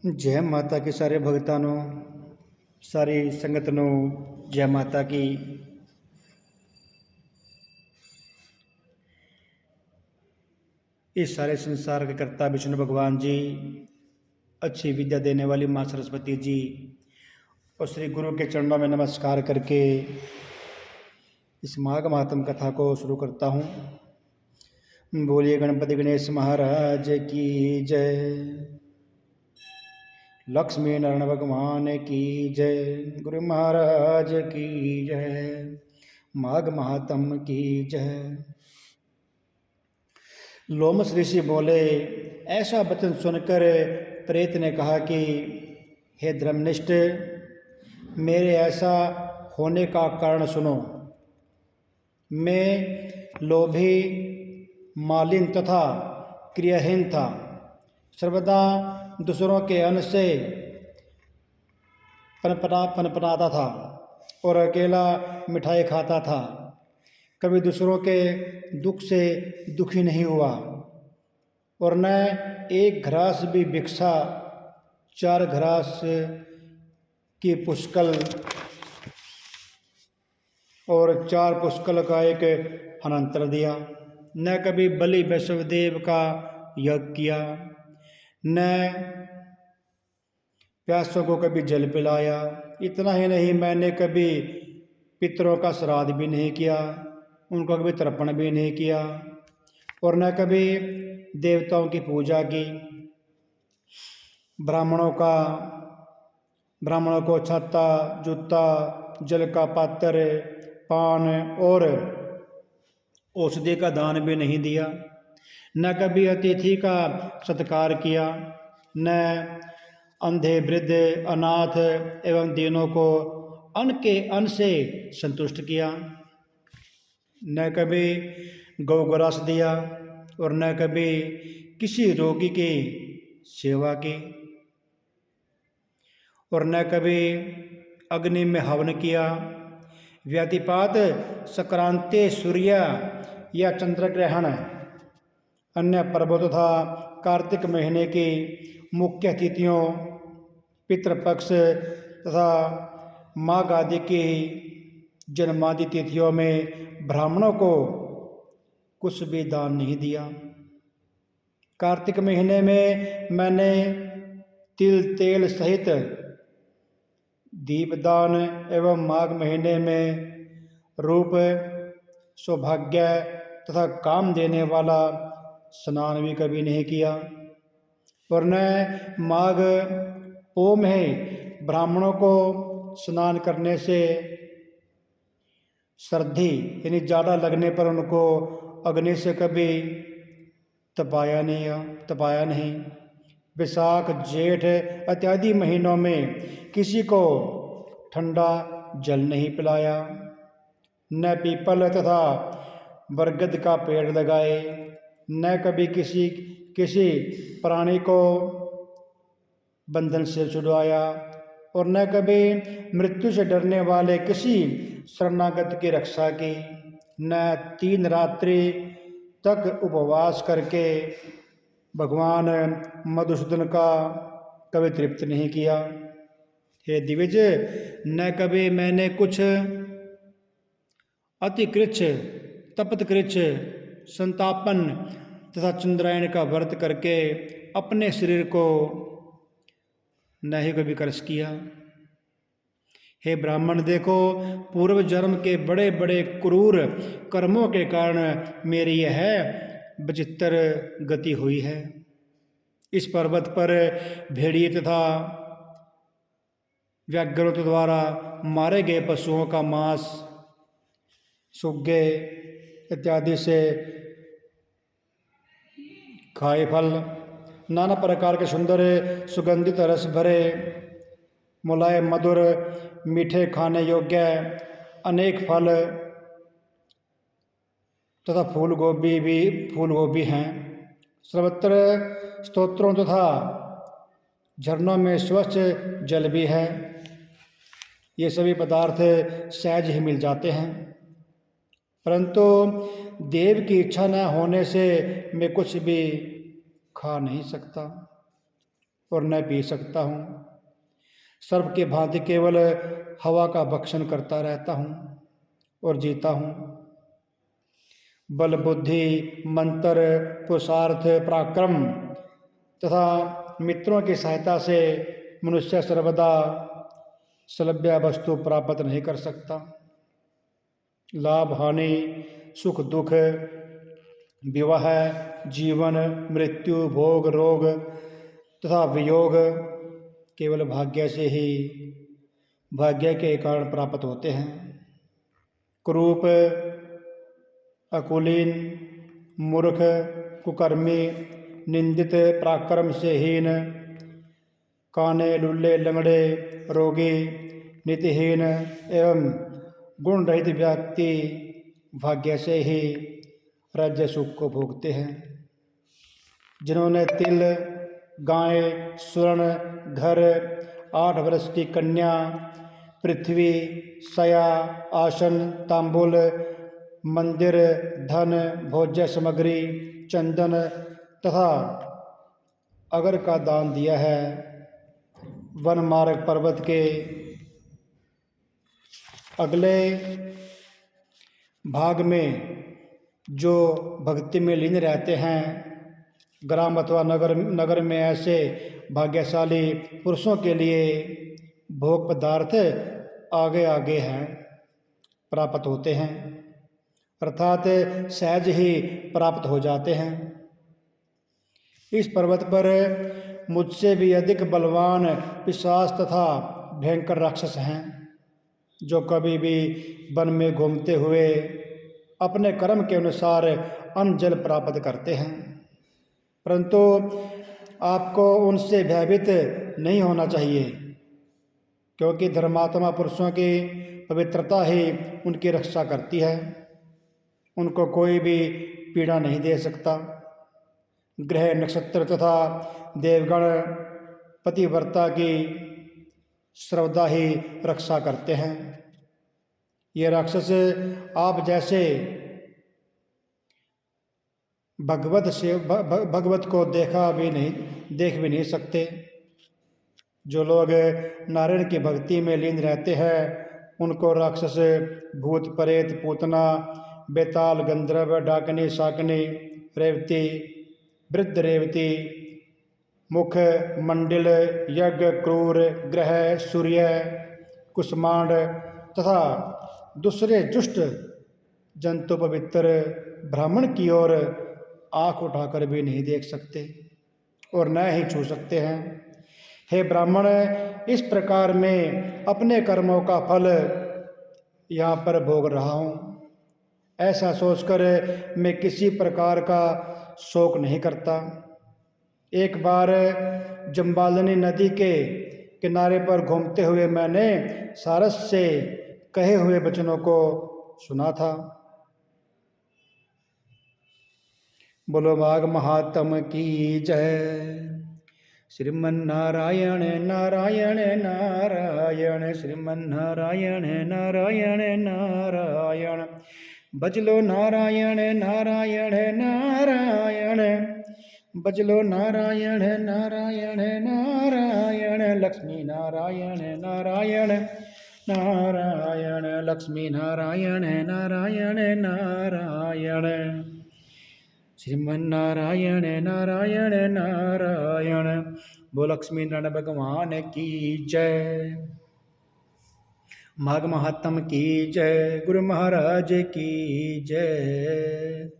जय माता के सारे भगतानों, सारी संगतनों, जय माता की। इस सारे संसार के कर्ता विष्णु भगवान जी, अच्छी विद्या देने वाली माँ सरस्वती जी और श्री गुरु के चरणों में नमस्कार करके इस माघ महात्म कथा को शुरू करता हूँ। बोलिए गणपति गणेश महाराज की जय, लक्ष्मी नारायण भगवान की जय, गुरु महाराज की जय, माघ महात्म की जय। लोमस ऋषि बोले, ऐसा वचन सुनकर प्रेत ने कहा कि हे धर्मनिष्ठ, मेरे ऐसा होने का कारण सुनो। मैं लोभी, मालिन तथा क्रियाहीन था। सर्वदा दूसरों के अन्न से पनपनाता था और अकेला मिठाई खाता था। कभी दूसरों के दुख से दुखी नहीं हुआ और न एक घरास भी भिक्षा, 4 घरास की पुष्कल और 4 पुष्कल का एक अनंतर दिया। न कभी बलि वैष्णवदेव का यज्ञ किया, न प्यासों को कभी जल पिलाया। इतना ही नहीं, मैंने कभी पितरों का श्राद्ध भी नहीं किया, उनका कभी तर्पण भी नहीं किया और न कभी देवताओं की पूजा की। ब्राह्मणों को छत्ता, जूता, जल का पात्र, पान और औषधि का दान भी नहीं दिया। न कभी अतिथि का सत्कार किया, न अंधे, वृद्ध, अनाथ एवं दीनों को अन्न के अन्न से संतुष्ट किया। न कभी गौग्रास दिया और न कभी किसी रोगी की सेवा की और न कभी अग्नि में हवन किया। व्यतिपात संक्रांति, सूर्य या चंद्र ग्रहण, अन्य पर्वों तथा कार्तिक महीने की मुख्य तिथियों, पितृपक्ष तथा माघ आदि की जन्मादि तिथियों में ब्राह्मणों को कुछ भी दान नहीं दिया। कार्तिक महीने में मैंने तिल तेल सहित दीपदान एवं माघ महीने में रूप, सौभाग्य तथा काम देने वाला स्नान भी कभी नहीं किया और न माघ पौ में ब्राह्मणों को स्नान करने से सर्दी यानी ज़्यादा लगने पर उनको अग्नि से कभी तपाया नहीं। वैशाख, जेठ इत्यादि महीनों में किसी को ठंडा जल नहीं पिलाया, न पीपल तथा बरगद का पेड़ लगाए, न कभी किसी प्राणी को बंधन से छुड़वाया और न कभी मृत्यु से डरने वाले किसी शरणागत की रक्षा की, न 3 रात्रि तक उपवास करके भगवान मधुसूदन का कभी तृप्त नहीं किया। हे दिविज, न कभी मैंने कुछ अतिकृच्छ, तपतकृच्छ, संतापन तथा चंद्रायण का व्रत करके अपने शरीर को न ही कभी कर्ष किया। हे ब्राह्मण, देखो, पूर्व जन्म के बड़े बड़े क्रूर कर्मों के कारण मेरी यह विचित्र गति हुई है। इस पर्वत पर भेड़िए तथा व्याघ्रों द्वारा मारे गए पशुओं का मांस, सुग्गे इत्यादि से खाए फल, नाना प्रकार के सुंदर सुगंधित रस भरे, मुलायम, मधुर, मीठे, खाने योग्य अनेक फल तथा फूल गोभी हैं। सर्वत्र स्तोत्रों तथा झरनों में स्वच्छ जल भी है। ये सभी पदार्थ सहज ही मिल जाते हैं, परंतु देव की इच्छा न होने से मैं कुछ भी खा नहीं सकता। और न पी सकता हूँ। सर्प के भांति केवल हवा का भक्षण करता रहता हूँ और जीता हूँ। बल बुद्धि मंत्र पुरुषार्थ पराक्रम तथा मित्रों की सहायता से मनुष्य सर्वदा सलभ्य वस्तु प्राप्त नहीं कर सकता। लाभ हानि सुख दुख विवाह जीवन मृत्यु भोग रोग तथा वियोग केवल भाग्य से ही भाग्य के कारण प्राप्त होते हैं। कुरूप अकुलीन मूर्ख कुकर्मी निंदित पराक्रम से हीन काने लुल्ले लंगड़े रोगी नीतिहीन एवं गुण रहित व्यक्ति भाग्य से ही राज्य सुख को भोगते हैं। जिन्होंने तिल गाय स्वर्ण घर 8 वर्ष की कन्या पृथ्वी सया आसन तांबुल मंदिर धन भोज्य सामग्री चंदन तथा अगर का दान दिया है, वन मार्ग पर्वत के अगले भाग में जो भक्ति में लीन रहते हैं, ग्राम अथवा नगर में ऐसे भाग्यशाली पुरुषों के लिए भोग पदार्थ आगे आगे हैं प्राप्त होते हैं, अर्थात सहज ही प्राप्त हो जाते हैं। इस पर्वत पर मुझसे भी अधिक बलवान पिशाच तथा भयंकर राक्षस हैं, जो कभी भी वन में घूमते हुए अपने कर्म के अनुसार अन्न जल प्राप्त करते हैं, परंतु आपको उनसे भयभीत नहीं होना चाहिए, क्योंकि धर्मात्मा पुरुषों की पवित्रता ही उनकी रक्षा करती है। उनको कोई भी पीड़ा नहीं दे सकता। ग्रह नक्षत्र तथा देवगण पतिव्रता की सर्वदा ही रक्षा करते हैं। ये राक्षस आप जैसे भगवत को देख भी नहीं सकते। जो लोग नारायण की भक्ति में लीन रहते हैं, उनको राक्षस भूत प्रेत पूतना बेताल गंधर्व डाकनी शाकनी रेवती वृद्ध रेवती मुख मंडिल यज्ञ क्रूर ग्रह सूर्य कुष्मांड तथा दूसरे दुष्ट जंतु पवित्र ब्राह्मण की ओर आँख उठाकर भी नहीं देख सकते और न ही छू सकते हैं। हे ब्राह्मण, इस प्रकार मैं अपने कर्मों का फल यहाँ पर भोग रहा हूँ। ऐसा सोचकर मैं किसी प्रकार का शोक नहीं करता। एक बार जम्बालिनी नदी के किनारे पर घूमते हुए मैंने सारस से कहे हुए वचनों को सुना था। बोलो बाघ महात्म की जय। श्रीमन्नारायण नारायण नारायण श्रीमन्नारायण नारायण नारायण बजलो नारायण नारायण नारायण बजलो नारायण नारायण नारायण लक्ष्मी नारायण नारायण नारायण लक्ष्मी नारायण नारायण नारायण श्रीमन्नारायण नारायण नारायण। बोल लक्ष्मी नारायण भगवान की जय। माघ महात्म की जय। गुरु महाराज की जय।